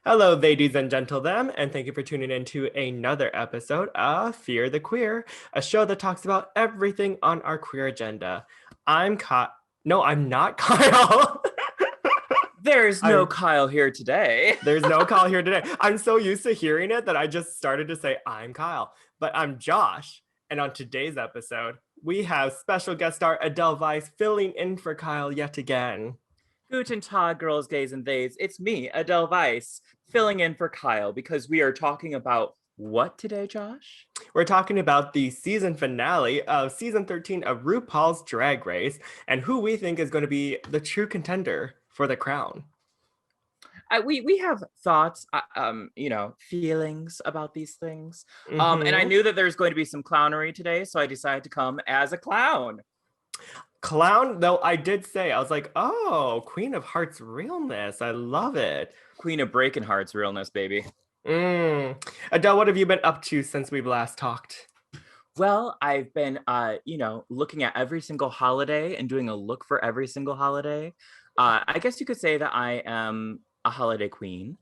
Hello, ladies and gentlemen, and thank you for tuning in to another episode of Fear the Queer, a show that talks about everything on our queer agenda. I'm Kyle. No, I'm not Kyle. There's no Kyle here today. There's no Kyle here today. I'm so used to hearing it that I just started to say, I'm Kyle. But I'm Josh. And on today's episode, we have special guest star Adele Vice filling in for Kyle yet again. Guten Tag, girls, gays, and theys. It's me, Adele Vice, filling in for Kyle because we are talking about what today, Josh? We're talking about the season finale of season 13 of RuPaul's Drag Race and who we think is going to be the true contender for the crown. We have thoughts, feelings about these things. And I knew that there's going to be some clownery today, so I decided to come as a clown. Clown, though, I did say, I was like, oh, Queen of Hearts realness. I love it. Queen of Breaking Hearts realness, baby. Adele, what have you been up to since we've last talked? Well, I've been, looking at every single holiday and doing a look for every single holiday. I guess you could say that I am a holiday queen.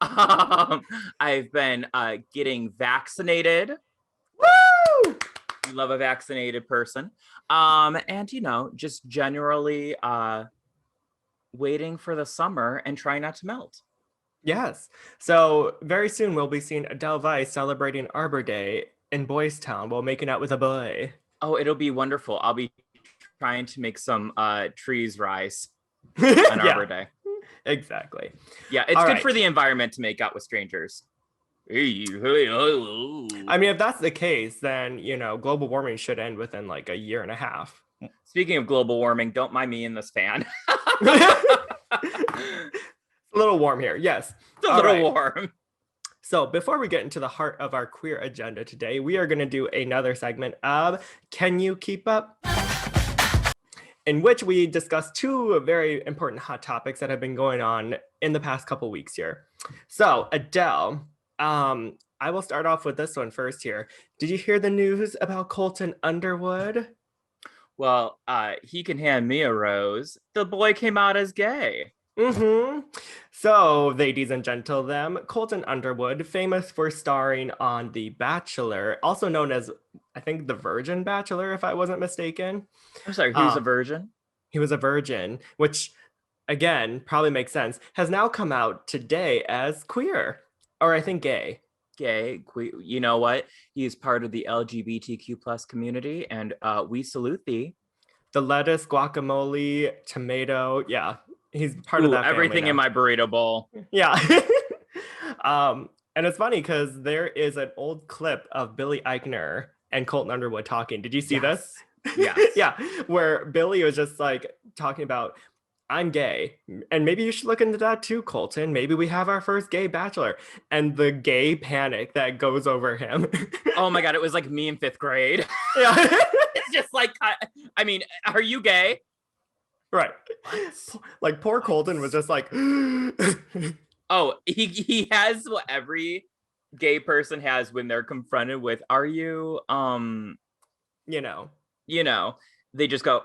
I've been getting vaccinated. Woo! You love a vaccinated person. And just generally waiting for the summer and trying not to melt. Yes. So very soon we'll be seeing Adele Vice celebrating Arbor Day in Boys Town while making out with a boy. Oh, it'll be wonderful. I'll be trying to make some trees rise on Arbor Day. Exactly. Yeah, it's good for the environment to make out with strangers. I mean, if that's the case, then, global warming should end within like a year and a half. Speaking of global warming, don't mind me in this fan. It's a little warm here. Yes. It's a little warm. So before we get into the heart of our queer agenda today, we are going to do another segment of Can You Keep Up? In which we discuss two very important hot topics that have been going on in the past couple weeks here. So Adele, I will start off with this one first here. Did you hear the news about Colton Underwood? Well, he can hand me a rose. The boy came out as gay. So, ladies and gentlemen, Colton Underwood, famous for starring on The Bachelor, also known as, I think, The Virgin Bachelor, if I wasn't mistaken. I'm sorry, he was a virgin? He was a virgin, which, again, probably makes sense, has now come out today as queer, or I think gay. Gay, queer. You know what? He is part of the LGBTQ plus community, and we salute thee. The lettuce, guacamole, tomato, yeah. He's part of that family everything now. In my burrito bowl. Yeah. And it's funny because there is an old clip of Billy Eichner and Colton Underwood talking. Did you see this? Yes. Yeah. Where Billy was just like talking about, I'm gay. And maybe you should look into that too, Colton. Maybe we have our first gay bachelor. And the gay panic that goes over him. Oh my God. It was like me in 5th grade. Yeah. It's just like, I mean, are you gay? Right. Like poor Colton was just like oh, he has what every gay person has when they're confronted with, are you they just go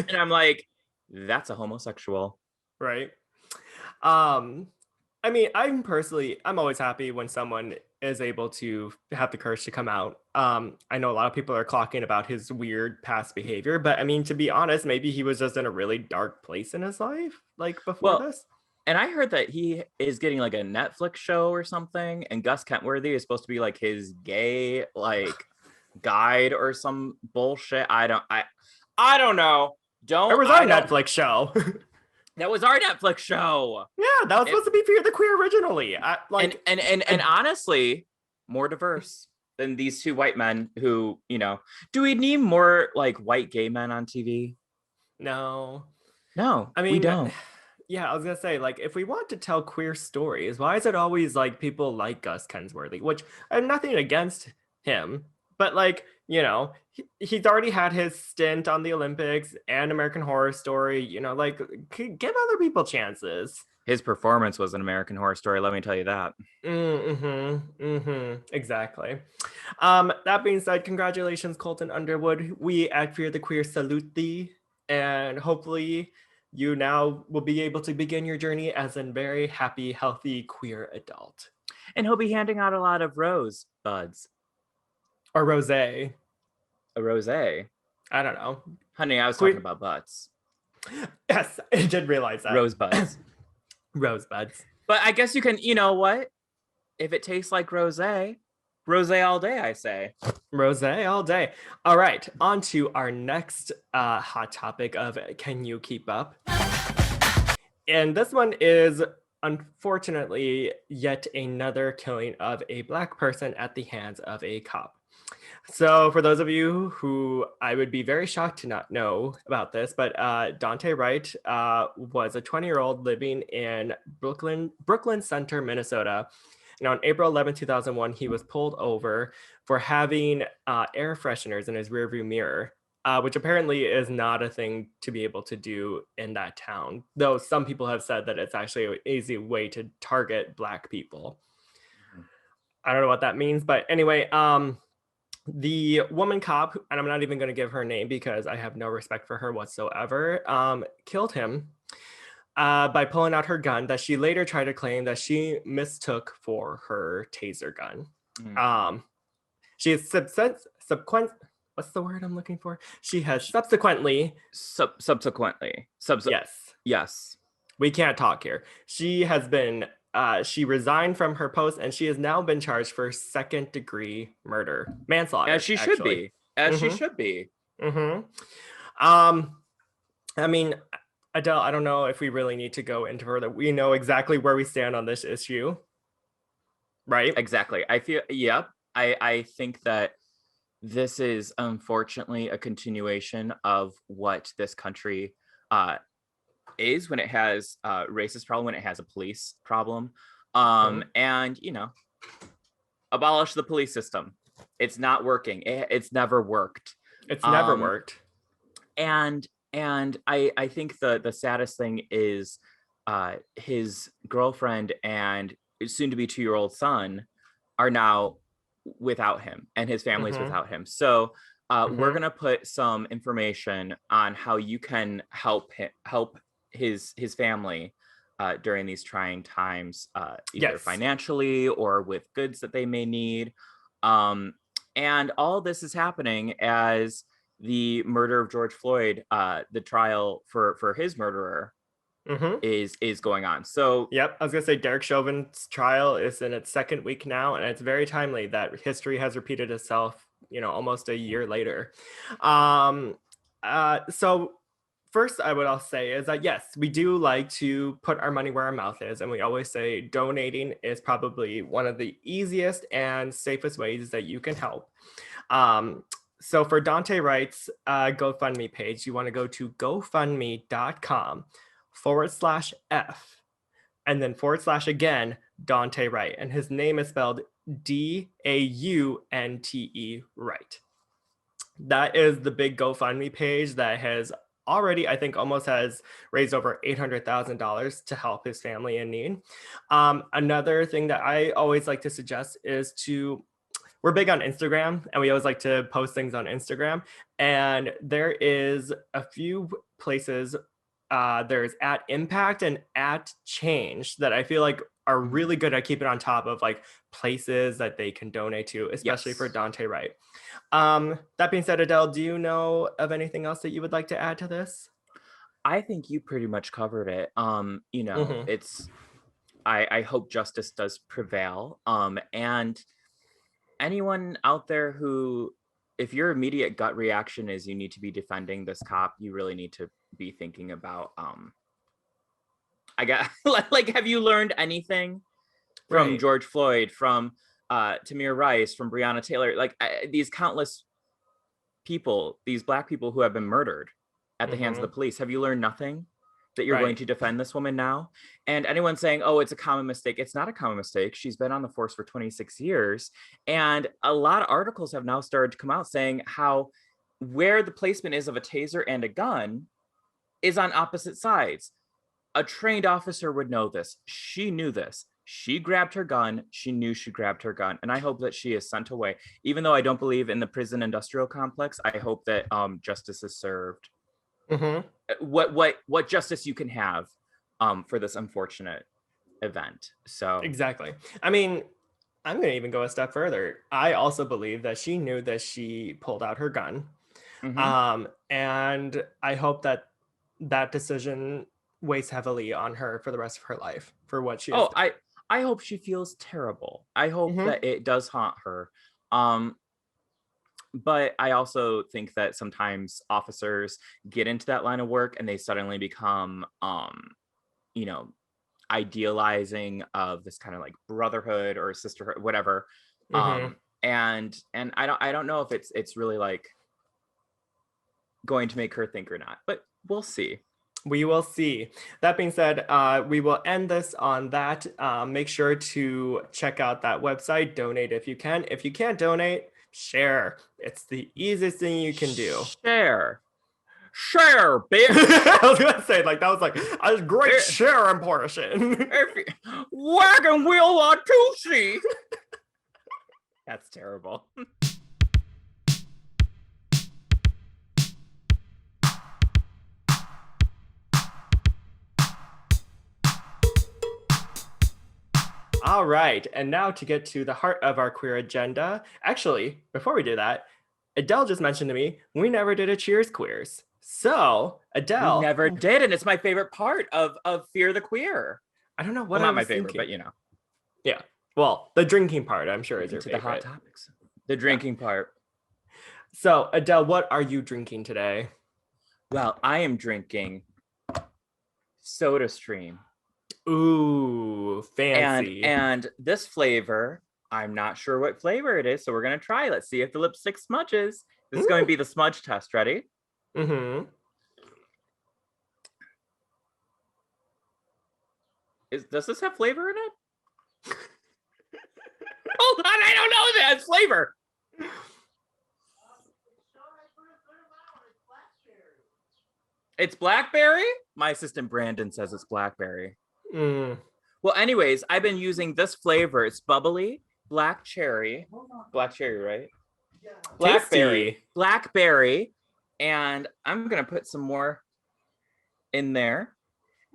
and I'm like, that's a homosexual. Right. I mean, I'm always happy when someone is able to have the courage to come out. I know a lot of people are clocking about his weird past behavior, but I mean, to be honest, maybe he was just in a really dark place in his life, like before this. And I heard that he is getting like a Netflix show or something, and Gus Kentworthy is supposed to be like his gay guide or some bullshit. I don't know. Where was our Netflix show? That was our Netflix show. Yeah, that was supposed to be Fear the Queer originally. And honestly, more diverse than these two white men who, do we need more like white gay men on TV? No. I mean, we don't. Yeah, I was gonna say, like, if we want to tell queer stories, why is it always like people like Gus Kensworthy? Which I have nothing against him, but like, he's already had his stint on the Olympics and American Horror Story. Give other people chances. His performance was an American Horror Story, let me tell you that. Exactly. That being said, congratulations, Colton Underwood. We at Fear the Queer salute thee, and hopefully you now will be able to begin your journey as a very happy, healthy, queer adult. And he'll be handing out a lot of rose buds. Or rosé. A rosé. I don't know. Honey, I was talking about butts. Yes, I did realize that. Rosebuds. Rosebuds. But I guess you can, you know what? If it tastes like rosé, rosé all day, I say. Rosé all day. All right, on to our next hot topic of can you keep up? And this one is unfortunately yet another killing of a Black person at the hands of a cop. So for those of you who I would be very shocked to not know about this, but Dante Wright was a 20-year-old living in Brooklyn Center, Minnesota. And on April 11, 2001, he was pulled over for having air fresheners in his rearview mirror, which apparently is not a thing to be able to do in that town. Though some people have said that it's actually an easy way to target Black people. I don't know what that means, but anyway, the woman cop, and I'm not even going to give her name because I have no respect for her whatsoever, killed him by pulling out her gun that she later tried to claim that she mistook for her taser gun. She has what's the word I'm looking for? She has subsequently. Yes. We can't talk here. She has been. She resigned from her post, and she has now been charged for second-degree murder, manslaughter. As she should be. She should be. I mean, Adele, I don't know if we really need to go into further. We know exactly where we stand on this issue, right? Exactly. I feel. Yep. I think that this is unfortunately a continuation of what this country is when it has a racist problem, when it has a police problem, and abolish the police system. It's not working. It's never worked. And I think the saddest thing is his girlfriend and soon to be 2-year-old son are now without him, and his family's without him. So we're gonna put some information on how you can help his family during these trying times, either financially or with goods that they may need. And all this is happening as the murder of George Floyd, the trial for his murderer is going on. So I was gonna say Derek Chauvin's trial is in its second week now, and it's very timely that history has repeated itself, almost a year later. So first, I would also say is that, yes, we do like to put our money where our mouth is. And we always say donating is probably one of the easiest and safest ways that you can help. So for Dante Wright's GoFundMe page, you want to go to gofundme.com/F and then / again, Dante Wright. And his name is spelled DAUNTE Wright. That is the big GoFundMe page that has already, I think, almost has raised over $800,000 to help his family in need. Another thing that I always like to suggest is we're big on Instagram, and we always like to post things on Instagram. And there is a few places, there's @Impact and @Change that I feel like are really good at keeping on top of like places that they can donate to, especially for Dante Wright. That being said, Adele, do you know of anything else that you would like to add to this? I think you pretty much covered it. It's I hope justice does prevail. And anyone out there who, if your immediate gut reaction is you need to be defending this cop, you really need to be thinking about like, have you learned anything from George Floyd, from Tamir Rice, from Breonna Taylor, like these countless people, these Black people who have been murdered at the hands of the police? Have you learned nothing that you're going to defend this woman now? And anyone saying, oh, it's a common mistake. It's not a common mistake. She's been on the force for 26 years. And a lot of articles have now started to come out saying how where the placement is of a taser and a gun is on opposite sides. A trained officer would know this. She knew this. She grabbed her gun. She knew she grabbed her gun. And I hope that she is sent away. Even though I don't believe in the prison industrial complex, I hope that justice is served Mm-hmm. what justice you can have for this unfortunate event. So Exactly. I mean, I'm going to even go a step further. I also believe that she knew that she pulled out her gun. mhm. And I hope that that decision weighs heavily on her for the rest of her life for what she has Oh, I hope she feels terrible. I hope done. that it does haunt her. Um, but I also think that sometimes officers get into that line of work and they suddenly become, you know, idealizing of this kind of like brotherhood or sisterhood, whatever. Mm-hmm. And I don't know if it's really like going to make her think or not, but we'll see. We will see. That being said, we will end this on that. Make sure to check out that website. Donate if you can. If you can't donate, share. It's the easiest thing you can do. Share, bitch. I was gonna say like that was like a great sharing portion. Wagon wheel on Tuesday. That's terrible. All right, and now to get to the heart of our queer agenda. Actually, before we do that, Adele just mentioned to me we never did a Cheers Queers. So, Adele, We never did, and it's my favorite part of Fear the Queer. I don't know what Well, I not was my favorite, thinking. but you know. Yeah. Well, the drinking part, I'm sure, is your Into the hot favorite. topics. The drinking part. So, Adele, what are you drinking today? Well, I am drinking Soda Stream. Ooh, fancy. And this flavor, I'm not sure what flavor it is, so we're gonna try. Let's see if the lipstick smudges. This is going to be the smudge test. Ready? Mm-hmm. Does this have flavor in it? Hold on, I don't know that flavor. It's blackberry? My assistant Brandon says it's blackberry. Mm. Well, anyways, I've been using this flavor. It's bubbly, black cherry. Black cherry, right? Yeah. Blackberry. Tasty. Blackberry. And I'm going to put some more in there.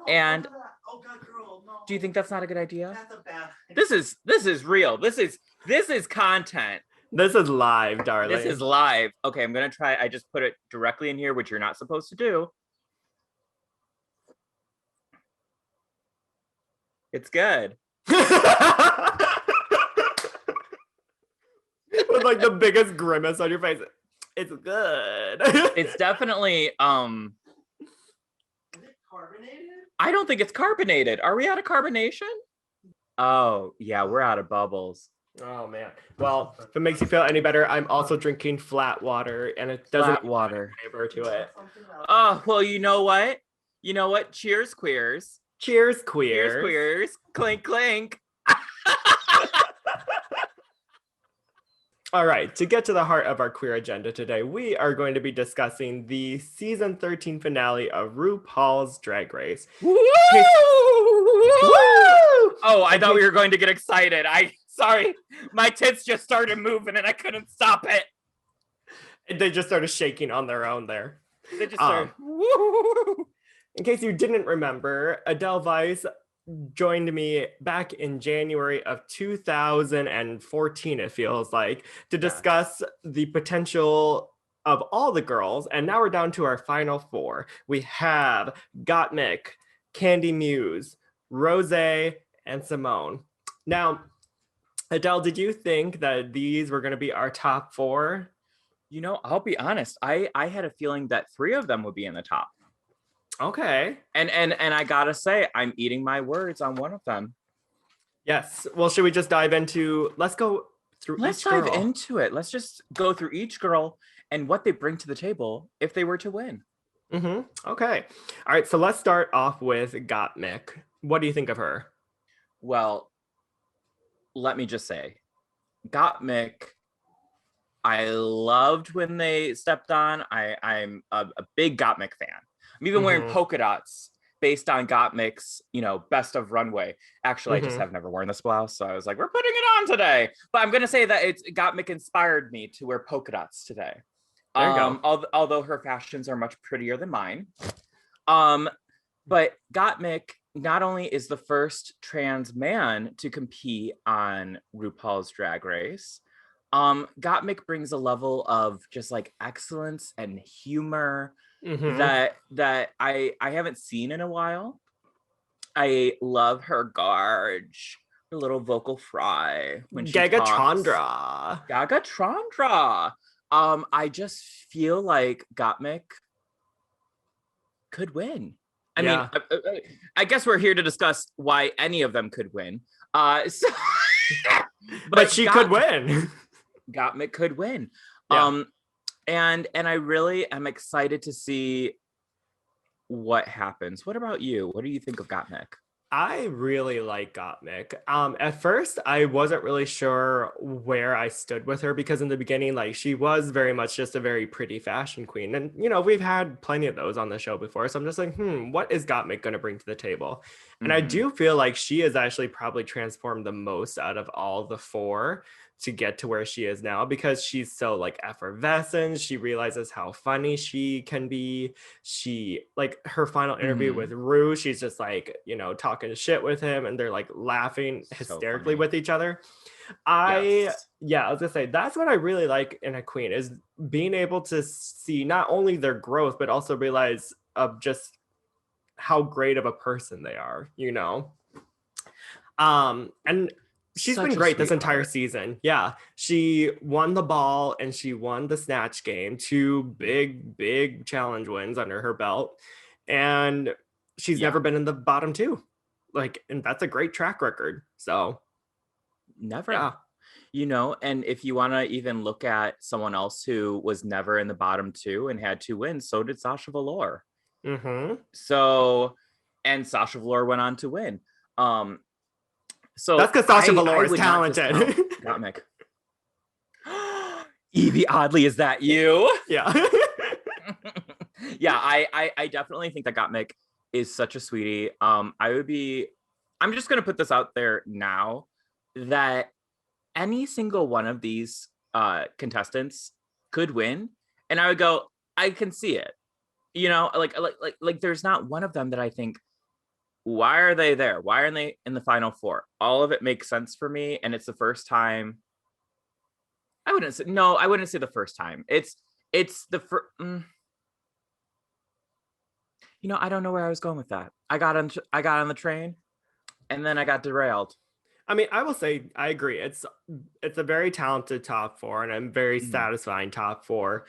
And oh God, girl, no. Do you think that's not a good idea? That's a bad idea. This is real. This is content. This is live, darling. This is live. Okay, I'm going to try. I just put it directly in here, which you're not supposed to do. It's good. With like the biggest grimace on your face. It's good. It's definitely Is it carbonated? I don't think it's carbonated. Are we out of carbonation? Oh, yeah, we're out of bubbles. Oh man. Well, if it makes you feel any better, I'm also drinking flat water and it doesn't Flat water. have flavor to it. Oh, well, you know what? You know what? Cheers, queers. Cheers, queers. Cheers, queers. Clink, clink. All right, to get to the heart of our queer agenda today, we are going to be discussing the season 13 finale of RuPaul's Drag Race. Woo! Oh, I thought we were going to get excited. Sorry, my tits just started moving and I couldn't stop it. They just started shaking on their own there. They just started. In case you didn't remember, Adele Vice joined me back in January of 2014, it feels like, to discuss the potential of all the girls. And now we're down to our final four. We have Gottmik, Candy Muse, Rose, and Simone. Now, Adele, did you think that these were going to be our top four? You know, I'll be honest. I had a feeling that 3 of them would be in the top. Okay. And I gotta say, I'm eating my words on one of them. Yes. Well, should we just dive into? Let's go through. Let's each dive girl. into it. Let's just go through each girl and what they bring to the table if they were to win. Mm-hmm. Okay. All right. So let's start off with Gottmik. What do you think of her? Well, let me just say, Gottmik, I loved when they stepped on. I'm a big Gottmik fan. I'm even wearing polka dots based on Gottmik's, best of runway. Actually, I just have never worn this blouse, so I was like, we're putting it on today. But I'm gonna say that Gottmik inspired me to wear polka dots today. There you go. Although her fashions are much prettier than mine. But Gottmik not only is the first trans man to compete on RuPaul's Drag Race, Gottmik brings a level of just like excellence and humor that I haven't seen in a while. I love her gorge, her little vocal fry when she Gaga talks. Chandra. Gaga Chandra. I just feel like Gottmik could win. I mean, I guess we're here to discuss why any of them could win. But she could win. Gottmik could win. Yeah. And I really am excited to see what happens. What about you? What do you think of Gottmik? I really like Gottmik. At first, I wasn't really sure where I stood with her because in the beginning, like she was very much just a very pretty fashion queen. And, you know, we've had plenty of those on the show before. So I'm just like, what is Gottmik going to bring to the table? And I do feel like she has actually probably transformed the most out of all the four to get to where she is now because she's so like effervescent. She realizes how funny she can be. She like her final interview with Ru, she's just like, you know, talking shit with him and they're like laughing hysterically with each other. I was gonna say that's what I really like in a queen is being able to see not only their growth but also realize of just how great of a person they are, you know. And she's been great this entire season. Yeah, she won the ball and she won the snatch game, 2 big challenge wins under her belt, and she's never been in the bottom 2. Like, and that's a great track record. So never, you know. And if you want to even look at someone else who was never in the bottom 2 and had 2 wins, so did Sasha Velour. So, and Sasha Velour went on to win. So that's because Sasha Velour is talented. Gottmik. Evie Oddly, is that you? Yeah. Yeah, I definitely think that Gottmik is such a sweetie. I'm just gonna put this out there now that any single one of these contestants could win, and I would go, I can see it. You know, like there's not one of them that I think, why are they there? Why aren't they in the final 4? All of it makes sense for me. And it's the first time. I wouldn't say the first time. It's the first. You know, I don't know where I was going with that. I got on the train and then I got derailed. I mean, I will say I agree. It's a very talented top 4 and a very satisfying top 4.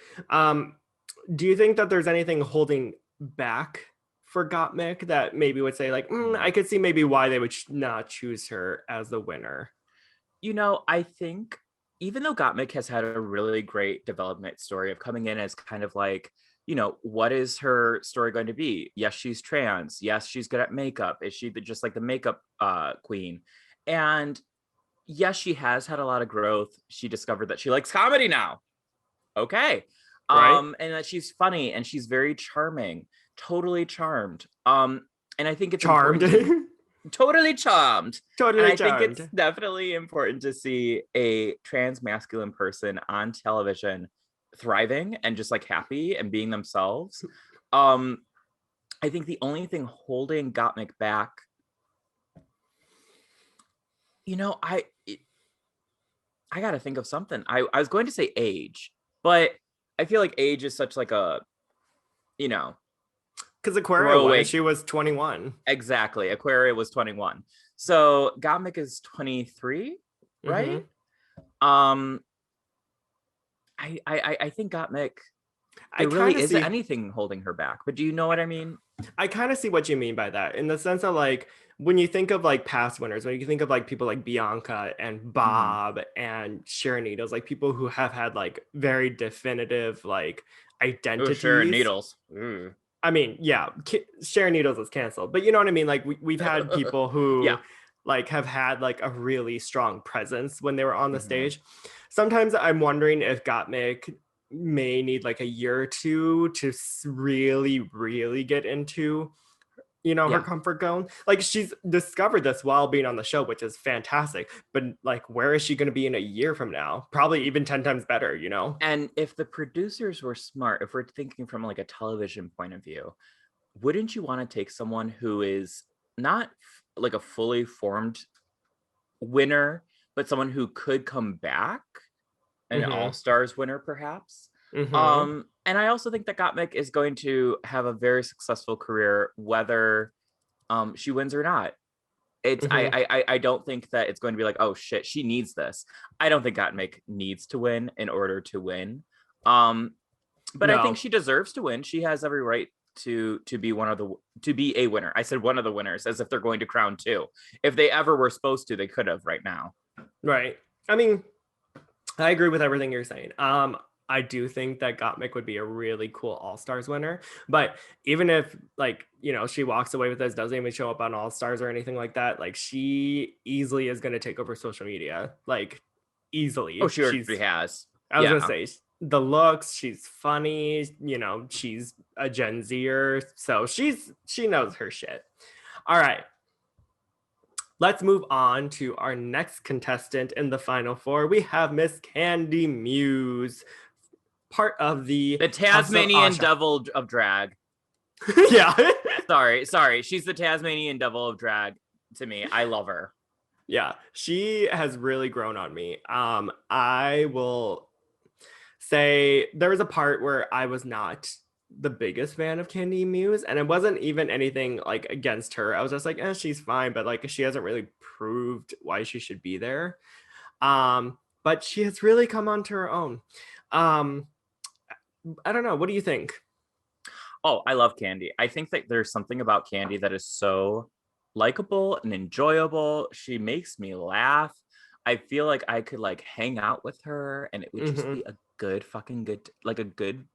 Do you think that there's anything holding back for Gottmik that maybe would say like, I could see maybe why they would not choose her as the winner? You know, I think even though Gottmik has had a really great development story of coming in as kind of like, you know, what is her story going to be? Yes, she's trans. Yes, she's good at makeup. Is she just like the makeup queen? And yes, she has had a lot of growth. She discovered that she likes comedy now. Okay. And that she's funny and she's very charming. Totally charmed. And I think it's charmed. Totally charmed. Totally and I think it's definitely important to see a trans masculine person on television thriving and just like happy and being themselves. I think the only thing holding Gottmik back, you know, I gotta think of something. I was going to say age, but I feel like age is such like a, you know, because Aquaria she was 21. Exactly. Aquaria was 21. So Gottmik is 23, right? I think Gottmik, there really isn't anything holding her back. But do you know what I mean? I kind of see what you mean by that in the sense that like when you think of like past winners, when you think of like people like Bianca and Bob and Sharon Needles, like people who have had like very definitive like identities. Sharon Needles. I mean, yeah, Sharon Needles is canceled, but you know what I mean? Like we've had people who like have had like a really strong presence when they were on the stage. Sometimes I'm wondering if Gottmik may need like a year or two to really get into you know, her Yeah. comfort zone. Like she's discovered this while being on the show, which is fantastic. But like, where is she going to be in a year from now? Probably even 10 times better, you know? And if the producers were smart, if we're thinking from like a television point of view, wouldn't you want to take someone who is not like a fully formed winner, but someone who could come back, an Mm-hmm. all-stars winner perhaps? Mm-hmm. And I also think that Gottmik is going to have a very successful career whether she wins or not. It's Mm-hmm. I don't think that it's going to be like, oh shit, she needs this. I don't think Gottmik needs to win in order to win. But I think No. she deserves to win. She has every right to be to be a winner. I said one of the winners, as if they're going to crown two. If they ever were supposed to, they could have right now. Right. I mean, I agree with everything you're saying. I do think that Gottmik would be a really cool All Stars winner. But even if, like, you know, she walks away with this, doesn't even show up on All Stars or anything like that, like, she easily is going to take over social media. Like, easily. Oh, she already has. I was going Yeah. to say, the looks, she's funny, you know, she's a Gen Zer. So she knows her shit. All right. Let's move on to our next contestant in the final four. We have Miss Candy Muse, part of the Tasmanian devil of drag. Yeah. Sorry. She's the Tasmanian devil of drag to me. I love her. Yeah, she has really grown on me. I will say there was a part where I was not the biggest fan of Candy Muse, and it wasn't even anything like against her. I was just like, she's fine, but like she hasn't really proved why she should be there. But she has really come onto her own. I don't know. What do you think? Oh, I love Candy. I think that there's something about Candy that is so likable and enjoyable. She makes me laugh. I feel like I could like hang out with her and it would just be a good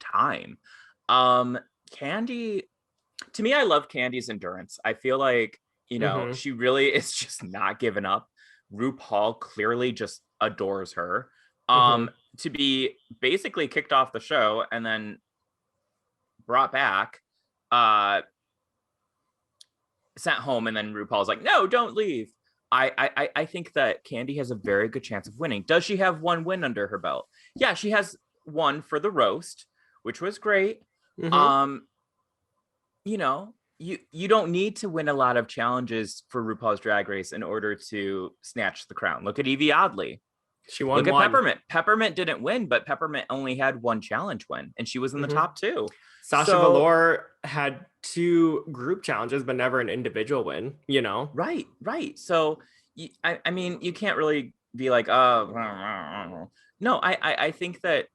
time. Candy, to me, I love Candy's endurance. I feel like, you know, she really is just not giving up. RuPaul clearly just adores her. To be basically kicked off the show and then brought back, sent home, and then RuPaul's like, no, don't leave. I think that Candy has a very good chance of winning. Does she have one win under her belt? Yeah, she has one for the roast, which was great. You know, you don't need to win a lot of challenges for RuPaul's Drag Race in order to snatch the crown. Look at Evie Oddly. She won. Look at Peppermint. Peppermint didn't win, but Peppermint only had one challenge win, and she was in the top two. Sasha Velour had 2 group challenges, but never an individual win, you know? Right. So, I mean, you can't really be like, oh, no, I think that,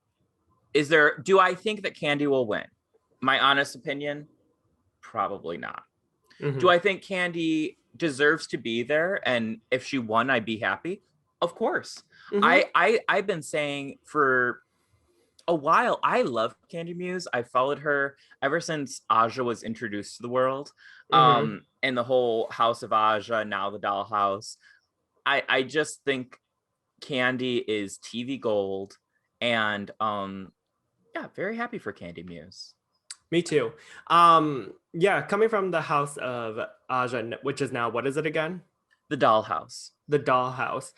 do I think that Candy will win? My honest opinion, probably not. Do I think Candy deserves to be there? And if she won, I'd be happy? Of course. I've been saying for a while, I love Candy Muse. I followed her ever since Aja was introduced to the world. And the whole House of Aja, now the Dollhouse. I just think Candy is TV gold. And yeah, very happy for Candy Muse. Me too. Yeah, coming from the House of Aja, which is now, what is it again? The Dollhouse. The Dollhouse.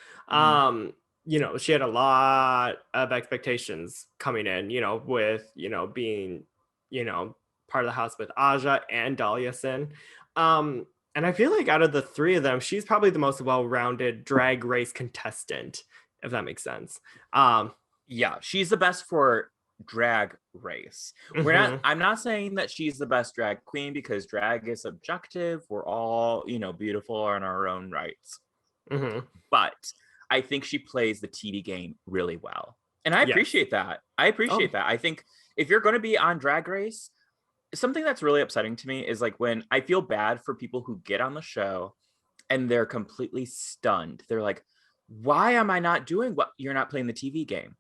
You know, she had a lot of expectations coming in, you know, with, you know, being, you know, part of the house with Aja and Dahlia Sin. And I feel like out of the 3 of them, she's probably the most well-rounded drag race contestant, if that makes sense. Yeah, she's the best for drag race. I'm not saying that she's the best drag queen, because drag is subjective. We're all, you know, beautiful in our own rights. But I think she plays the TV game really well. And I appreciate that. I think if you're going to be on Drag Race, something that's really upsetting to me is like when I feel bad for people who get on the show and they're completely stunned. They're like, why am I not doing what you're not playing the TV game?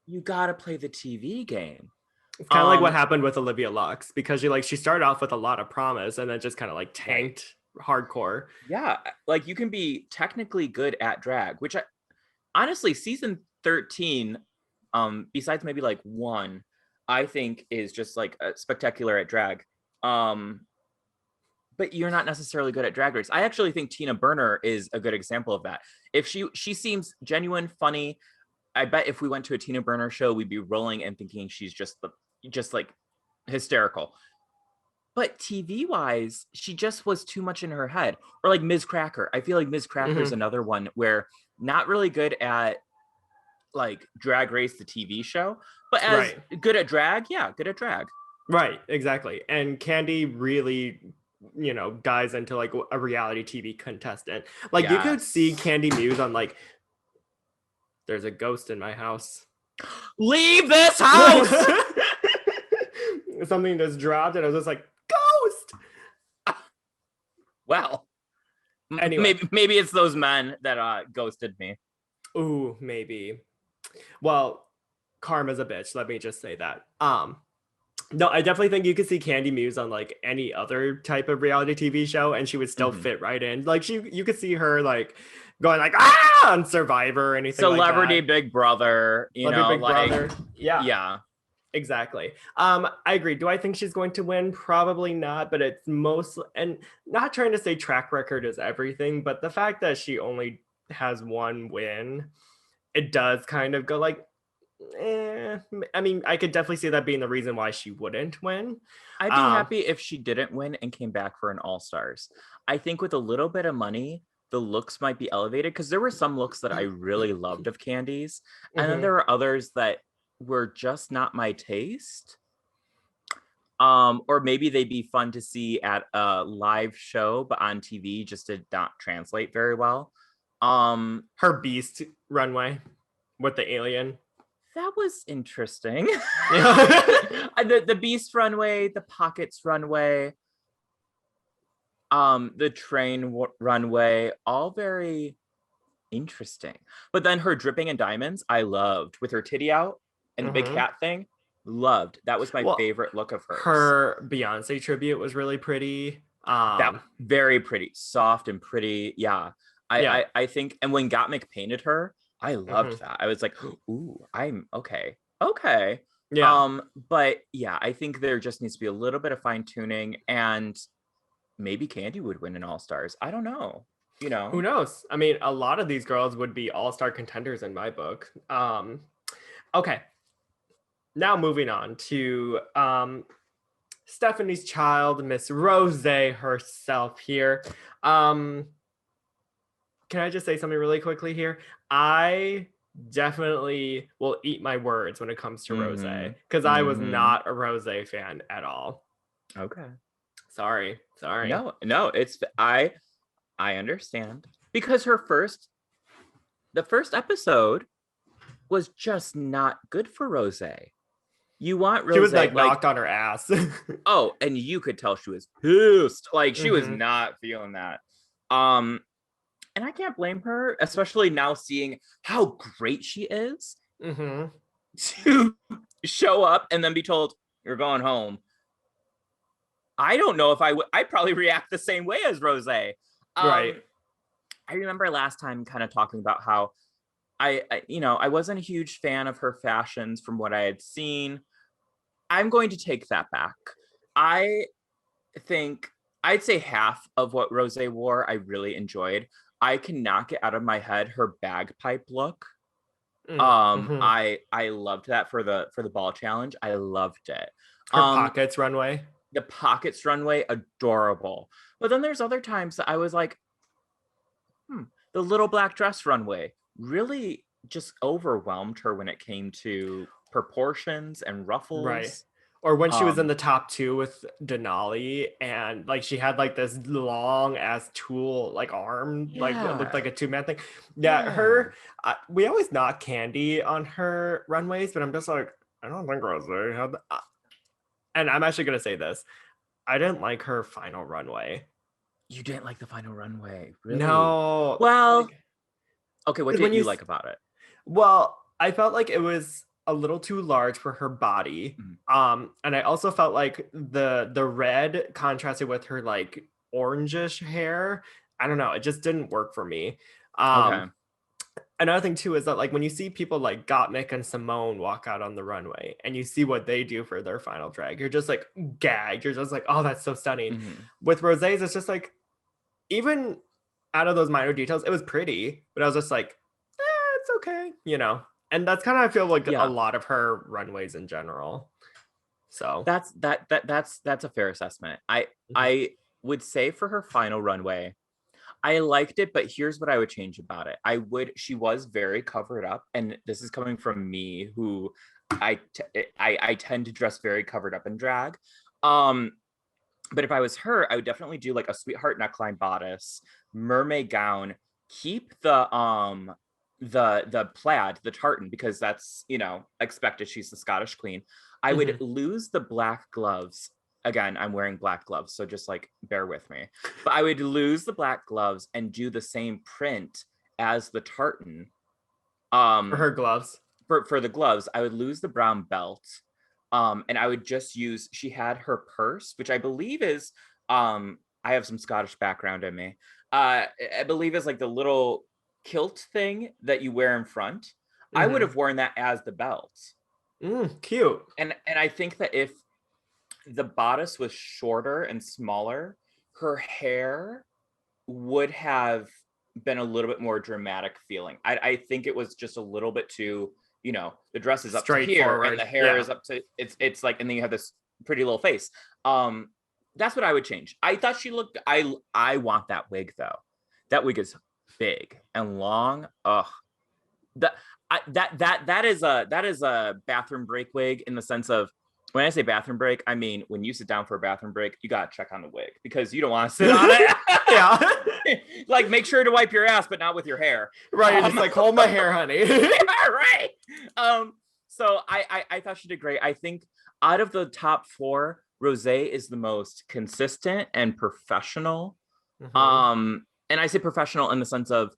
You got to play the TV game. It's kind of like what happened with Olivia Lux, because she started off with a lot of promise and then just kind of like tanked hardcore. Yeah, like you can be technically good at drag, which honestly, season 13, besides maybe like 1, I think is just like spectacular at drag. but you're not necessarily good at Drag Race. I actually think Tina Burner is a good example of that. If she seems genuine, funny, I bet if we went to a Tina Burner show, we'd be rolling and thinking she's just like hysterical. But TV wise, she just was too much in her head. Or like Ms. Cracker. I feel like Ms. Cracker is another one where not really good at like Drag Race, the TV show, but as good at drag, good at drag. Right, exactly. And Candy really, guys into like a reality TV contestant. Like you could see Candy Muse on like, there's a ghost in my house. Leave this house! Something just dropped and I was just like, ghost! Well, anyway. Maybe it's those men that ghosted me. Ooh, maybe. Well, karma's a bitch. Let me just say that. No, I definitely think you could see Candy Muse on like any other type of reality TV show, and she would still fit right in. Like you could see her like going like on Survivor or anything. Celebrity like that. Big Brother, Big Brother. Yeah. Exactly. I agree. Do I think she's going to win? Probably not, but it's mostly, and not trying to say track record is everything, but the fact that she only has one win, it does kind of go like, I mean, I could definitely see that being the reason why she wouldn't win. I'd be happy if she didn't win and came back for an All-Stars. I think with a little bit of money, the looks might be elevated, because there were some looks that I really loved of Candy's, and then there were others that were just not my taste. Or maybe they'd be fun to see at a live show, but on TV just did not translate very well. Her Beast runway with the alien. That was interesting. The Beast runway, the Pockets runway, the train runway, all very interesting. But then her dripping in diamonds, I loved, with her titty out and the big cat thing. Loved. That was my favorite look of hers. Her Beyonce tribute was really pretty. That very pretty, soft and pretty. Yeah. I think, and when Gottmik painted her, I loved that. I was like, ooh, I'm okay. Yeah. But yeah, I think there just needs to be a little bit of fine tuning, and maybe Candy would win an All-Stars. I don't know. Who knows? I mean, a lot of these girls would be all-star contenders in my book. Okay. Now moving on to Stephanie's child, Miss Rose herself here. Can I just say something really quickly here? I definitely will eat my words when it comes to Rose, because I was not a Rose fan at all. Okay. Sorry. No, it's I understand, because the first episode was just not good for Rose. You want Rose, she was like knocked on her ass. Oh, and you could tell she was pissed. Like she was not feeling that. And I can't blame her, especially now seeing how great she is to show up and then be told you're going home. I don't know if I'd probably react the same way as Rose. Right. I remember last time kind of talking about how I wasn't a huge fan of her fashions from what I had seen. I'm going to take that back. I think I'd say half of what Rose wore I really enjoyed. I cannot get out of my head her bagpipe look. I loved that for the ball challenge. I loved it. Her Pockets runway. The Pockets runway, adorable. But then there's other times that I was like, the little black dress runway really just overwhelmed her when it came to proportions and ruffles. Right. Or when she was in the top 2 with Denali, and like she had like this long ass tool like arm, like it looked like a 2-man thing. Her we always knock Candy on her runways, but I'm just like, I don't think Rose had that. And I'm actually gonna say this, I didn't like her final runway. You didn't like the final runway? Really? No. Well, okay, what did you like about it? Well, I felt like it was a little too large for her body. And I also felt like the red contrasted with her like orangish hair. I don't know, it just didn't work for me. Okay. another thing too is that like when you see people like Gottmik and Simone walk out on the runway and you see what they do for their final drag, you're just like gagged. You're just like, oh, that's so stunning. Mhm. With Rosé's, it's just like, even out of those minor details, it was pretty, but I was just like, it's okay, you know. And that's kind of, I feel like a Yeah. lot of her runways in general. So That's a fair assessment. I would say for her final runway, I liked it, but here's what I would change about it. She was very covered up, and this is coming from me, who I tend to dress very covered up in drag. But if I was her, I would definitely do like a sweetheart neckline bodice, mermaid gown, keep the plaid, the tartan, because that's, you know, expected. She's the Scottish queen. I would lose the black gloves. Again, I'm wearing black gloves, so just like bear with me. But I would lose the black gloves and do the same print as the tartan. for her gloves. For the gloves, I would lose the brown belt. And I would just use, she had her purse, which I believe is, I have some Scottish background in me. I believe is like the little kilt thing that you wear in front. I would have worn that as the belt. Cute. And I think that if the bodice was shorter and smaller, her hair would have been a little bit more dramatic feeling. I think it was just a little bit too, you know, the dress is up to here and the hair is up to, it's like, and then you have this pretty little face. That's what I would change. I thought she looked, I want that wig though. That wig is big and long. Ugh. That is a bathroom break wig, in the sense of, when I say bathroom break, I mean when you sit down for a bathroom break, you gotta check on the wig, because you don't want to sit on it. Yeah. Like, make sure to wipe your ass, but not with your hair. Right. You're just like, hold my hair, honey. Right. So I thought she did great. I think out of the top four, Rosé is the most consistent and professional. And I say professional in the sense of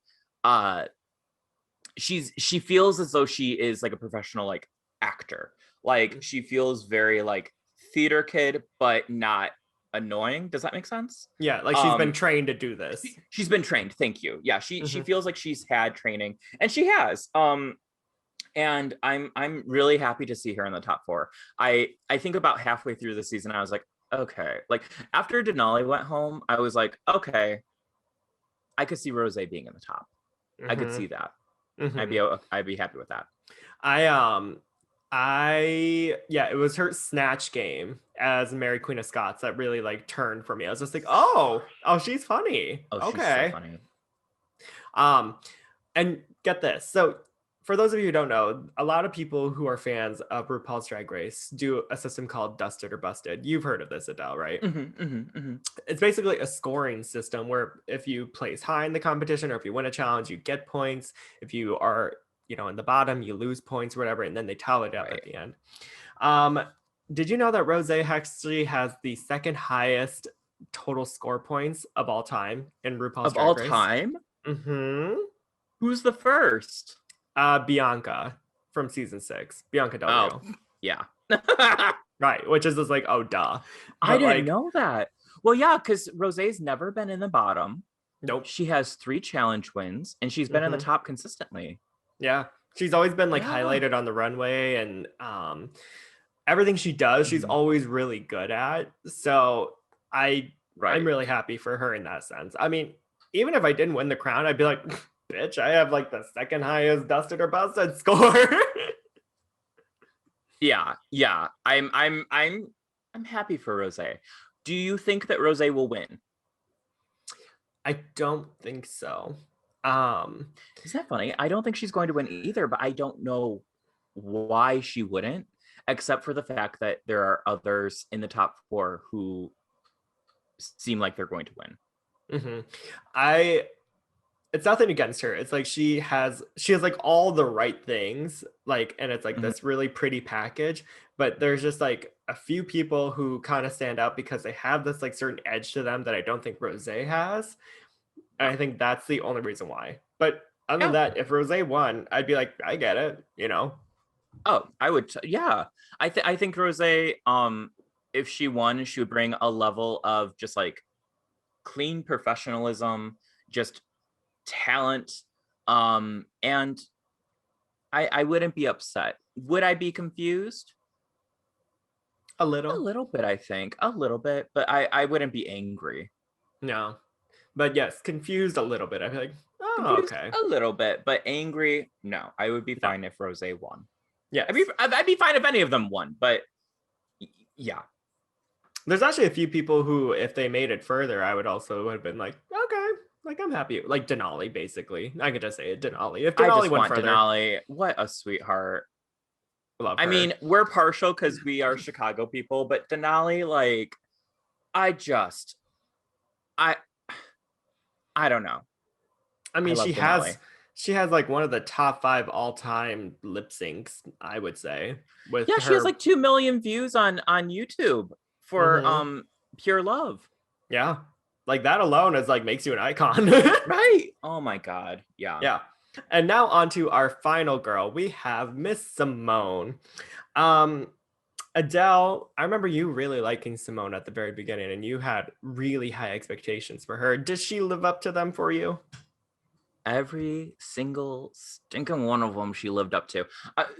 she feels as though she is like a professional like actor. Like, she feels very like theater kid, but not annoying. Does that make sense? Yeah, like she's been trained to do this. She's been trained. Thank you. Yeah, she feels like she's had training, and she has. And I'm really happy to see her in the top four. I think about halfway through the season, I was like, okay. Like, after Denali went home, I was like, okay, I could see Rosé being in the top. I could see that. I'd be happy with that. It was her snatch game as Mary Queen of Scots that really like turned for me. I was just like, oh, she's funny. Oh, okay. She's so funny. And get this. So for those of you who don't know, a lot of people who are fans of RuPaul's Drag Race do a system called Dusted or Busted. You've heard of this, Adele, right? It's basically a scoring system where if you place high in the competition or if you win a challenge, you get points. If you are, you know, in the bottom, you lose points or whatever, and then they tally it up at the end. Did you know that Rosé actually has the second highest total score points of all time in RuPaul's Drag Race? Of all time? Who's the first? Bianca from season 6. Bianca Del Rio. Oh, yeah. Right, which is just like, oh, duh. But I didn't know that. Well, yeah, because Rosé's never been in the bottom. Nope. She has 3 challenge wins, and she's been in the top consistently. Yeah. She's always been like highlighted on the runway, and everything she does, she's always really good at. So I'm really happy for her in that sense. I mean, even if I didn't win the crown, I'd be like, bitch, I have like the second highest Dusted or Busted score. Yeah. I'm happy for Rosé. Do you think that Rosé will win? I don't think so. Isn't that funny? I don't think she's going to win either, but I don't know why she wouldn't, except for the fact that there are others in the top 4 who seem like they're going to win. It's nothing against her. It's like she has like all the right things, like, and it's like this really pretty package, but there's just like a few people who kind of stand out because they have this like certain edge to them that I don't think Rosé has. And I think that's the only reason why. But other than that, if Rosé won, I'd be like, I get it, you know. Oh, I would. Yeah, I think Rosé, if she won, she would bring a level of just like clean professionalism, just talent, And I wouldn't be upset. Would I be confused? A A little. little bit, I think. A little bit, but I wouldn't be angry. No. But yes, confused a little bit. I'd be like, oh, Confused okay. a little bit, but angry, no. I would be No. fine if Rose won. Yes. I'd be fine if any of them won, but yeah. There's actually a few people who, if they made it further, I would also have been like, okay, like I'm happy. Like Denali, basically. I could just say it, Denali. If I Denali just went want further, Denali. What a sweetheart. love I her. mean, we're partial because we are Chicago people, but Denali, like, I don't know. I mean, love Denali. she has like one of the top 5 all-time lip syncs, I would say. With Yeah, her, she has like 2 million views on YouTube for Mhm. Pure Love. yeah, like that alone is like makes you an icon. Right. Oh my God. Yeah. Yeah. And now on to our final girl. We have Miss Simone. Adele, I remember you really liking Simone at the very beginning, and you had really high expectations for her. Did she live up to them for you? Every single stinking one of them she lived up to.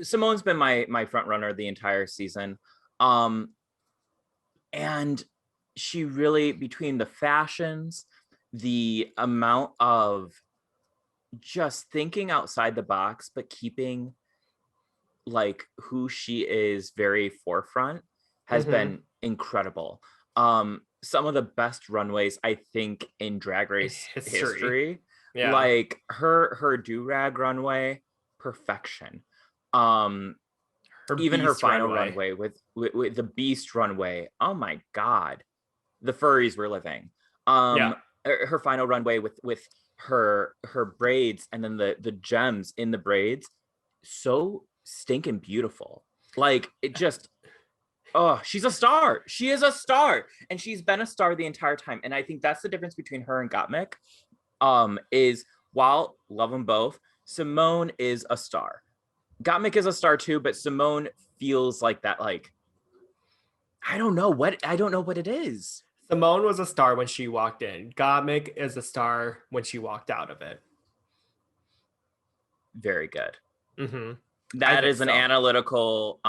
Simone's been my front runner the entire season. And she really, between the fashions, the amount of just thinking outside the box, but keeping like who she is very forefront has Mhm. been incredible. Some of the best runways I think in Drag Race history. Yeah. Like her do-rag runway, perfection. Even her Beast final runway with the Beast runway. Oh my God, the furries were living. Yeah. Her final runway with her braids and then the gems in the braids, so stinking beautiful. Like it just, oh, she's a star. She is a star, and she's been a star the entire time. And I think that's the difference between her and Gottmik. Is while love them both, Simone is a star. Gottmik is a star too, but Simone feels like that. Like I don't know what it is. Simone was a star when she walked in. Gottmik is a star when she walked out of it. Very good. Mm-hmm. That is an so. analytical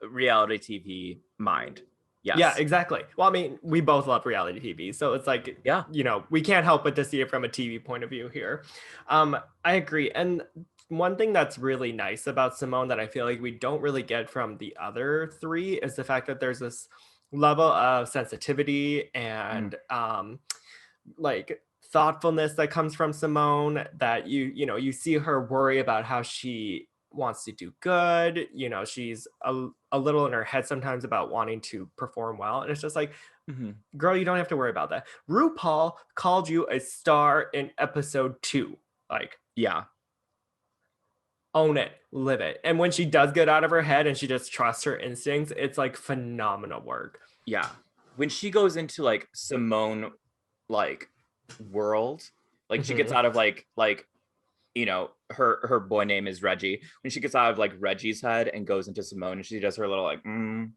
reality TV mind. Yes. Yeah, exactly. Well, I mean, we both love reality TV, so it's like, yeah, you know, we can't help but to see it from a TV point of view here. I agree. And one thing that's really nice about Simone that I feel like we don't really get from the other 3 is the fact that there's this level of sensitivity and like thoughtfulness that comes from Simone that you see her worry about how she wants to do good. You know, she's a little in her head sometimes about wanting to perform well. And it's just like, girl, you don't have to worry about that. RuPaul called you a star in episode 2. Like, yeah. Own it, live it. And when she does get out of her head and she just trusts her instincts, it's like phenomenal work. Yeah. When she goes into like Simone like world, like she gets out of like you know, her boy name is Reggie. When she gets out of like Reggie's head and goes into Simone, and she does her little like and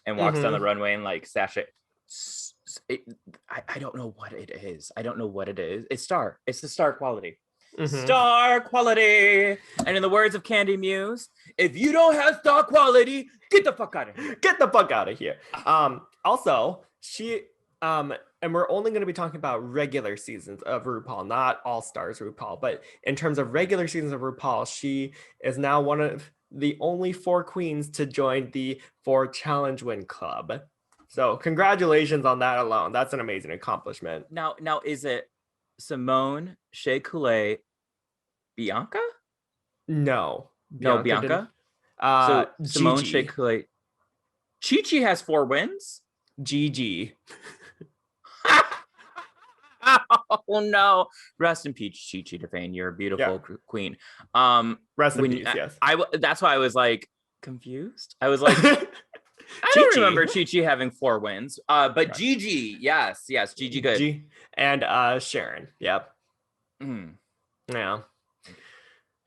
walks down the runway and like sashay. I don't know what it is. I don't know what it is. It's star. It's the star quality. Star quality. And in the words of Candy Muse, if you don't have star quality, get the fuck out of here. Get the fuck out of here. Also, she and we're only going to be talking about regular seasons of RuPaul, not All Stars RuPaul. But in terms of regular seasons of RuPaul, she is now one of the only 4 queens to join the 4 Challenge Win Club. So congratulations on that alone. That's an amazing accomplishment. Now is it Simone, Shea Coulee, Bianca? No, Bianca. So Simone, Gigi. Shea Coulee. Chi-Chi has 4 wins. Gigi. Oh no! Rest in peace, Chi-Chi DeFane. You're a beautiful queen. Rest in peace. Yes. That's why I was like confused. I was like, I don't remember Chi-Chi having 4 wins. But right. Gigi, yes, Gigi good. And Sharon. Yep.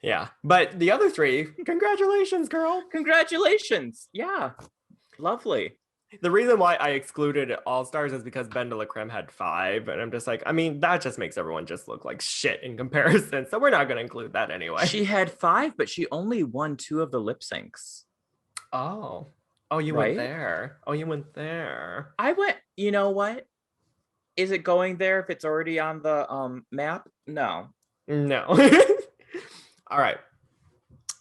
Yeah. But the other 3, congratulations, girl. Congratulations. Yeah. Lovely. The reason why I excluded All Stars is because Ben de la Creme had 5, and I'm just like, I mean, that just makes everyone just look like shit in comparison. So we're not going to include that anyway. She had 5, but she only won 2 of the lip syncs. Oh, you Right? went there. Oh, you went there. I went. You know what? Is it going there if it's already on the map? No. No. All right.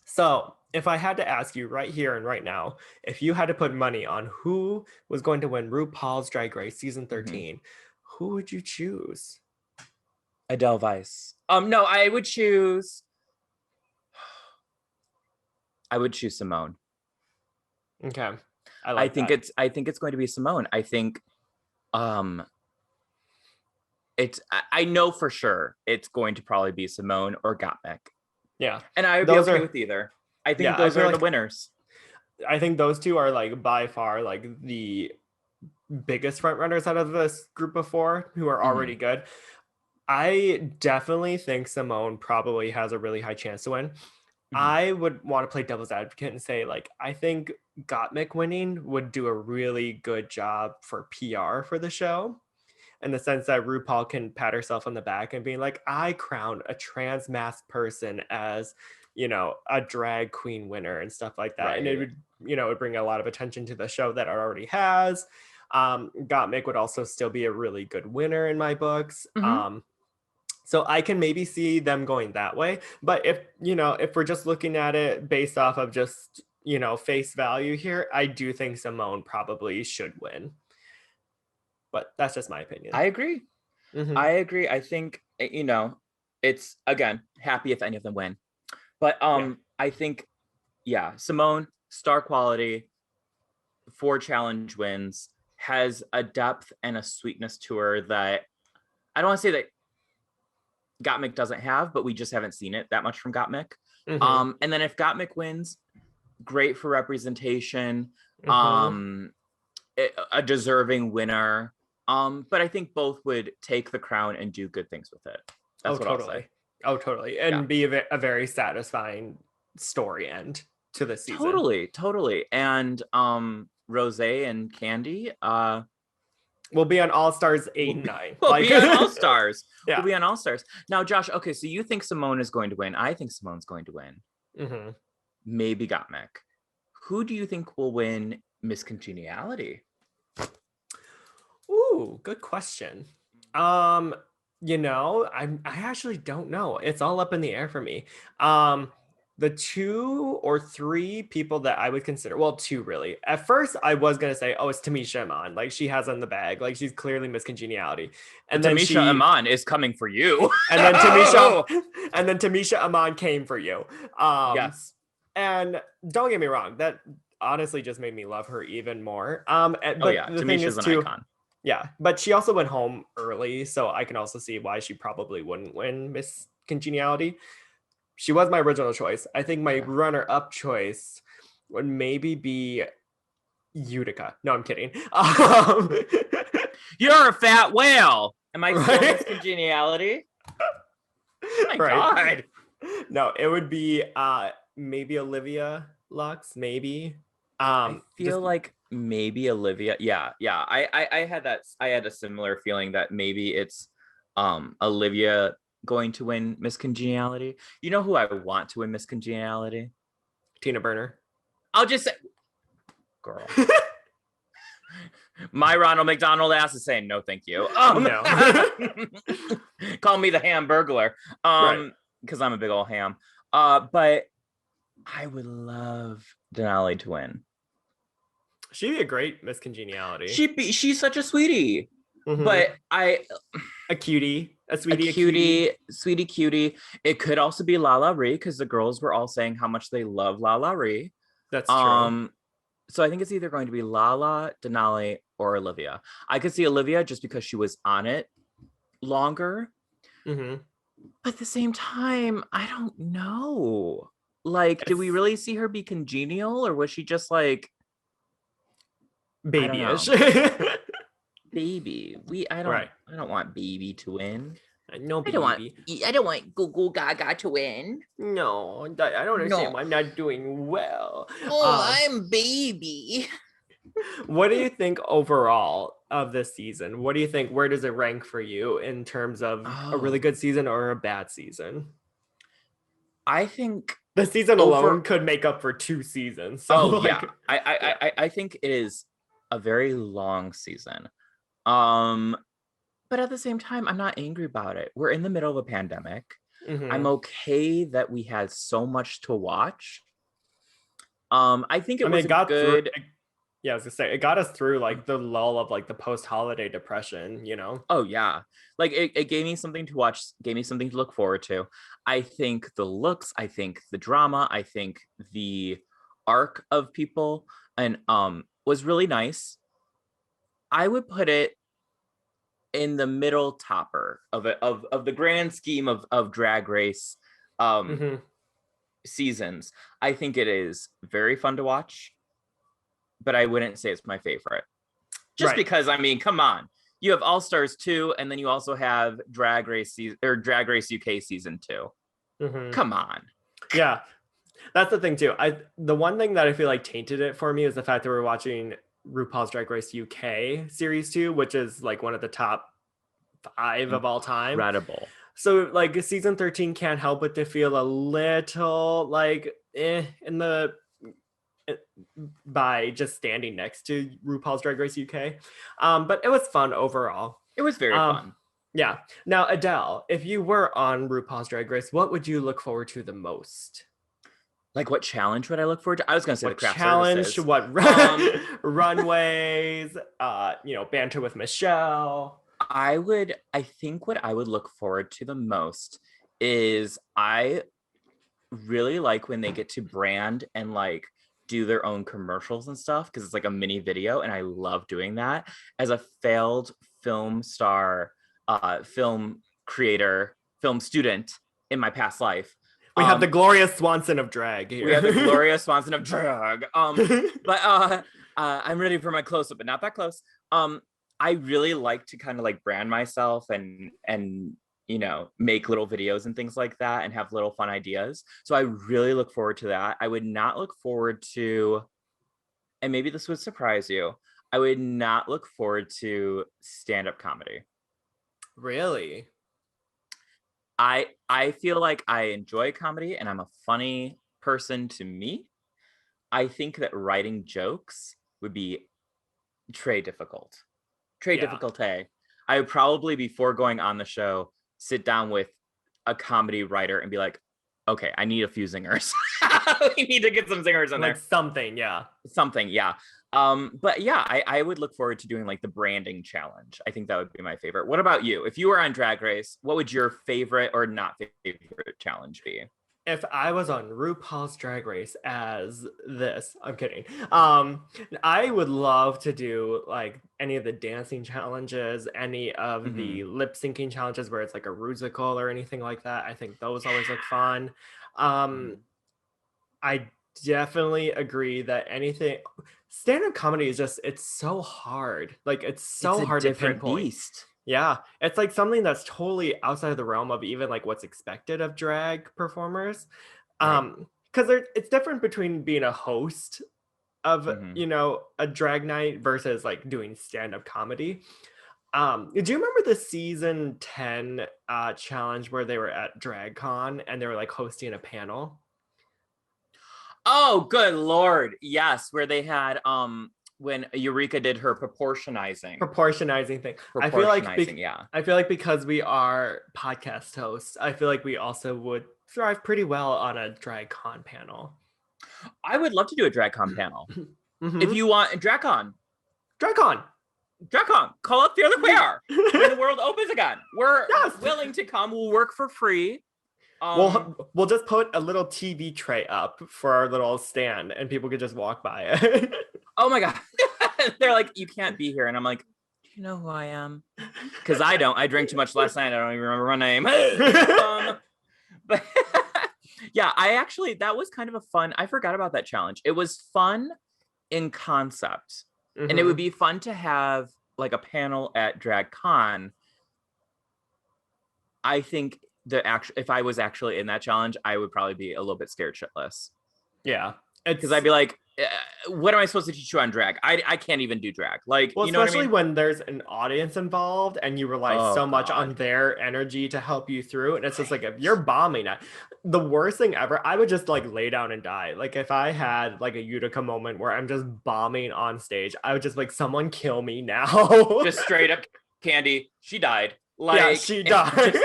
So if I had to ask you right here and right now, if you had to put money on who was going to win RuPaul's Drag Race season 13, who would you choose? Adele Vice. No, I would choose Simone. Okay. I think it's going to be Simone. I think I know for sure it's going to probably be Simone or Gottmik. Yeah. And I would be okay with either. I think those are the winners. I think those two are like by far like the biggest front runners out of this group of 4 who are already good. I definitely think Simone probably has a really high chance to win. I would want to play devil's advocate and say, like, I think Gottmik winning would do a really good job for PR for the show, in the sense that RuPaul can pat herself on the back and be like, I crowned a trans masked person as, you know, a drag queen winner and stuff like that. Right. And it would, you know, it would bring a lot of attention to the show that it already has. Gottmik would also still be a really good winner in my books. So I can maybe see them going that way. But if we're just looking at it based off of just, you know, face value here, I do think Simone probably should win. But that's just my opinion. I agree. I agree. I think, you know, it's, again, happy if any of them win. But I think, Simone, star quality, 4 challenge wins, has a depth and a sweetness to her that I don't want to say that Gottmik doesn't have, but we just haven't seen it that much from Gottmik. And then if Gottmik wins, great for representation, a deserving winner. But I think both would take the crown and do good things with it. That's what I'll say. Oh, totally. And be a very satisfying story end to the season. Totally. And Rose and Candy we'll be on All Stars 8 and 9. We'll be on All Stars. Yeah. We'll be on All Stars. Now, Josh, okay, so you think Simone is going to win. I think Simone's going to win. Maybe Gottmik. Who do you think will win Miss Congeniality? Ooh, good question. You know, I actually don't know. It's all up in the air for me. The 2 or 3 people that I would consider, well, 2 really. At first, I was gonna say, oh, it's Tamisha Iman. Like, she has on the bag. Like, she's clearly Miss Congeniality. And then Tamisha Iman is coming for you. And then Tamisha Iman came for you. Yes. And don't get me wrong, that honestly just made me love her even more. Tamisha's an icon. Yeah, but she also went home early, so I can also see why she probably wouldn't win Miss Congeniality. She was my original choice. I think my runner-up choice would maybe be Utica. No, I'm kidding. You're a fat whale. Am I still Miss Congeniality? Oh my God. No, it would be maybe Olivia Lux, maybe. I feel like maybe Olivia. Yeah. I had a similar feeling that maybe it's Olivia going to win Miss Congeniality. You know who I want to win Miss Congeniality? Tina Burner. I'll just say, girl. My Ronald McDonald ass is saying no, thank you. No. Call me the Hamburglar. Because I'm a big old ham. But I would love Denali to win. She'd be a great Miss Congeniality. She's such a sweetie. But a cutie, sweetie cutie. It could also be Lala Ree, because the girls were all saying how much they love Lala Ree. That's true. So I think it's either going to be Lala, Denali, or Olivia. I could see Olivia just because she was on it longer. But at the same time, I don't know. Like, did we really see her be congenial, or was she just like babyish? Baby, I don't want Baby to win. No, baby. I don't want Google Gaga to win. No, I don't understand why I'm not doing well. Oh, I'm Baby. What do you think overall of this season? What do you think? Where does it rank for you in terms of a really Oh, good season or a bad season? I think The season alone over. could make up for 2 seasons. So Oh like, yeah, I I, yeah. I think it is a very long season. Um, but at the same time, I'm not angry about it. We're in the middle of a pandemic. I'm Mhm. okay that we had so much to watch. I think I it mean, was it a got through. good. Yeah, I was gonna say it got us through like the lull of like the post-holiday depression. Oh yeah, like it gave me something to watch, gave me something to look forward to. I think the looks, I think the drama, I think the arc of people and was really nice. I would put it in the middle topper of it of the grand scheme of Drag Race um Hmm. seasons. I think it is very fun to watch, but I wouldn't say it's my favorite. Just Right. because, I mean, come on. You have All Stars 2, and then you also have Drag Race or Drag Race UK season 2. Hmm. Come on. Yeah, that's the thing too. The one thing that I feel like tainted it for me is the fact that we're watching RuPaul's Drag Race UK series 2, which is like one of the top 5 of all time. Incredible. So like season 13 can't help but to feel a little like in the eh, by just standing next to RuPaul's Drag Race UK. But it was fun overall. It was very Um, fun. yeah. Now, Adele, if you were on RuPaul's Drag Race, what would you look forward to the most? Like, what challenge would I look forward to? I was going to say the What craft challenge? services. What Um, runways? Banter with Michelle. I think what I would look forward to the most is I really like when they get to brand and like do their own commercials and stuff because it's like a mini video and I love doing that. As a failed film star, film creator, film student in my past life, We have the um Gloria Swanson of drag we have the here. Gloria Swanson of drag. But I'm ready for my close-up, but not that close. I really like to kind of like brand myself and make little videos and things like that and have little fun ideas. So I really look forward to that. I would not look forward to, and maybe this would surprise you, I would not look forward to stand-up comedy. Really? I feel like I enjoy comedy and I'm a funny person to me. I think that writing jokes would be très difficult. Très Yeah. difficult. I would probably, before going on the show, sit down with a comedy writer and be like, okay, I need a few zingers. We need to get some zingers in Like there. something, yeah. Something, yeah. But yeah, I would look forward to doing like the branding challenge. I think that would be my favorite. What about you? If you were on Drag Race, what would your favorite or not favorite challenge be? If I was on RuPaul's Drag Race as this, I'm kidding. I would love to do like any of the dancing challenges, any of Mm-hmm. the lip syncing challenges where it's like a rusical or anything like that. I think those always look fun. Mm-hmm. I definitely agree that anything stand-up comedy is just it's so hard. Like it's It's so a hard to different pinpoint. beast. Yeah, it's like something that's totally outside of the realm of even like what's expected of drag performers. Right. Because it's different between being a host of Mm-hmm. a drag night versus like doing stand-up comedy. Do you remember the season 10 challenge where they were at DragCon and they were like hosting a panel? Oh, good Lord. Yes, where they had when Eureka did her proportionizing. Proportionizing thing. Proportionizing, yeah. I feel like because we are podcast hosts, I feel like we also would thrive pretty well on a drag con panel. I would love to do a DragCon panel. If Mm-hmm. you want DragCon, Drag con. DragCon, call up the other queer when the world opens again. We're Yes. willing to come. We'll work for free. We'll just put a little TV tray up for our little stand, and people could just walk by it. Oh my God. They're like, you can't be here. And I'm like, do you know who I am? Because I don't. I drank too much last night. I don't even remember my name. But yeah, that was kind of a fun, I forgot about that challenge. It was fun in concept. And it would be fun to have like a panel at DragCon. I think if I was actually in that challenge, I would probably be a little bit scared shitless. Yeah, Because I'd be like, what am I supposed to teach you on drag? I can't even do drag. Like, Well, you know what I especially mean? when there's an audience involved and you rely Oh, so much God. on their energy to help you through. And it's just like, if you're bombing it, the worst thing ever, I would just like lay down and die. Like if I had like a Utica moment where I'm just bombing on stage, I would just like, someone kill me now. Just straight up Candy. She died. Like, Yeah, she died. just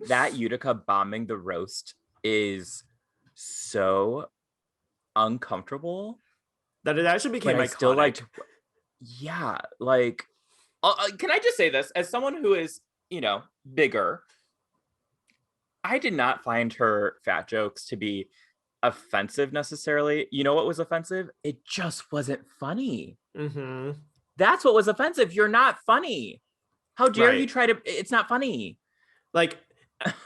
that Utica bombing the roast is so uncomfortable. That it actually became But I still iconic. like, yeah, like, can I just say this as someone who is, bigger? I did not find her fat jokes to be offensive necessarily. You know what was offensive? It just wasn't funny. Mm-hmm. That's what was offensive. You're not funny. How dare you Right. try to? It's not funny. Like,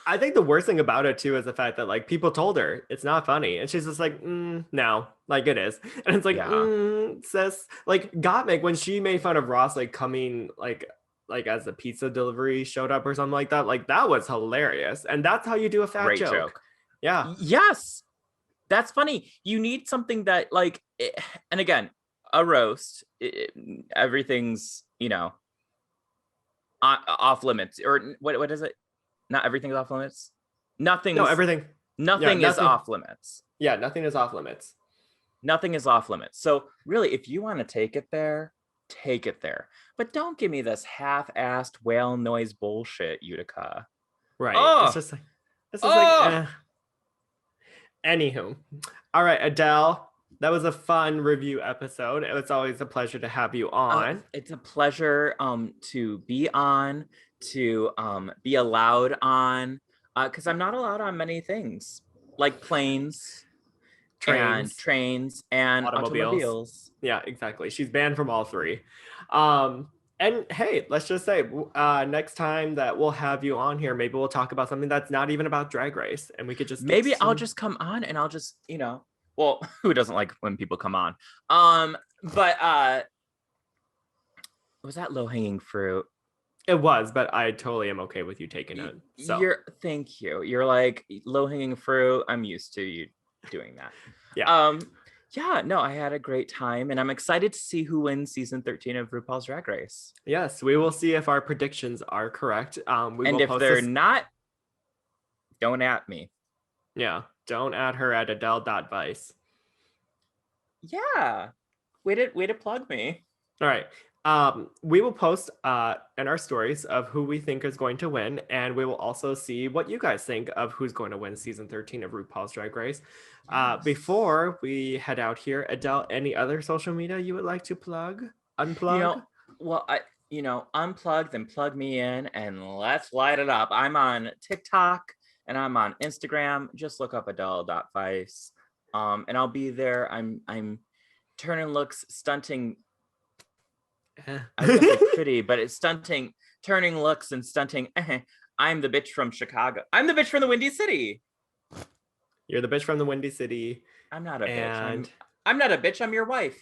I think the worst thing about it too is the fact that like people told her it's not funny, and she's just like, no, like it is, and it's like, Yeah. sis, like Gottmik when she made fun of Ross like coming like as a pizza delivery showed up or something like that was hilarious, and that's how you do a fat Great joke. joke. Yeah, Yes, that's funny. You need something that like, and again, a roast. Everything's off limits, or what is it? Not everything's off limits. Nothing no, everything. Nothing Yeah, is off limits. Yeah, nothing is off limits. Nothing is off limits. So really, if you want to take it there, take it there. But don't give me this half-assed whale noise bullshit, Utica. Right. Oh, It's just like, Anywho, all right, Adele, that was a fun review episode. It's always a pleasure to have you on. It's a pleasure to be on, to be allowed on, because I'm not allowed on many things like planes and automobiles. Yeah, exactly. She's banned from all three. And hey, let's just say next time that we'll have you on here, maybe we'll talk about something that's not even about Drag Race, and we could just maybe I'll just come on and I'll just well, who doesn't like when people come on? But was that low-hanging fruit? It was, but I totally am okay with you taking it. So Thank you. You're like low-hanging fruit. I'm used to you doing that. yeah. Yeah, no, I had a great time, and I'm excited to see who wins season 13 of RuPaul's Drag Race. Yes, we will see if our predictions are correct. And if they're not, don't at me. Yeah, don't add her at Adele.Vice. Yeah, way to plug me. All right. We will post in our stories of who we think is going to win, and we will also see what you guys think of who's going to win season 13 of RuPaul's Drag Race. Yes. Before we head out here, Adele, any other social media you would like to unplug? Unplug, then plug me in, and let's light it up. I'm on TikTok and I'm on Instagram. Just look up Adele.Vice, and I'll be there. I'm turning looks, stunting. I was gonna say pretty, but it's stunting, turning looks and stunting. I'm the bitch from Chicago. I'm the bitch from the Windy City. You're the bitch from the Windy City. I'm not a bitch. I'm not a bitch. I'm your wife.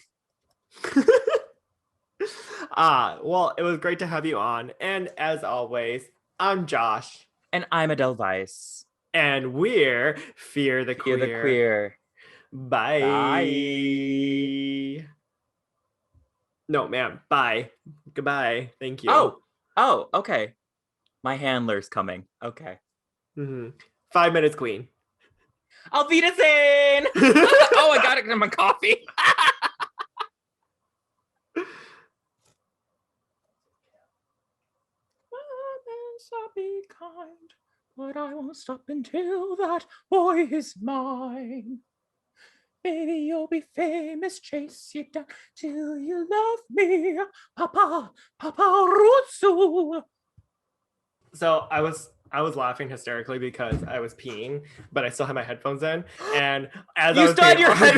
Well, it was great to have you on. And as always, I'm Josh. And I'm Adele Vice. And we're Fear the Queer. Fear the Queer. Bye. Bye. No, ma'am. Bye. Goodbye. Thank you. Oh, okay. My handler's coming. Okay. 5 minutes, queen. Auf Wiedersehen! Oh, I got it in my coffee. I'll be kind, but I won't stop until that boy is mine. Baby, you'll be famous, chase you down till you love me, Papa Ruzzu. So I was laughing hysterically because I was peeing, but I still had my headphones in, and as you I was still had peeing, your head.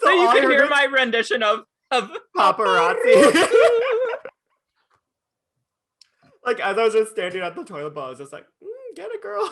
So you can hear my rendition of paparazzi. Like as I was just standing at the toilet bowl, I was just like, get it, girl.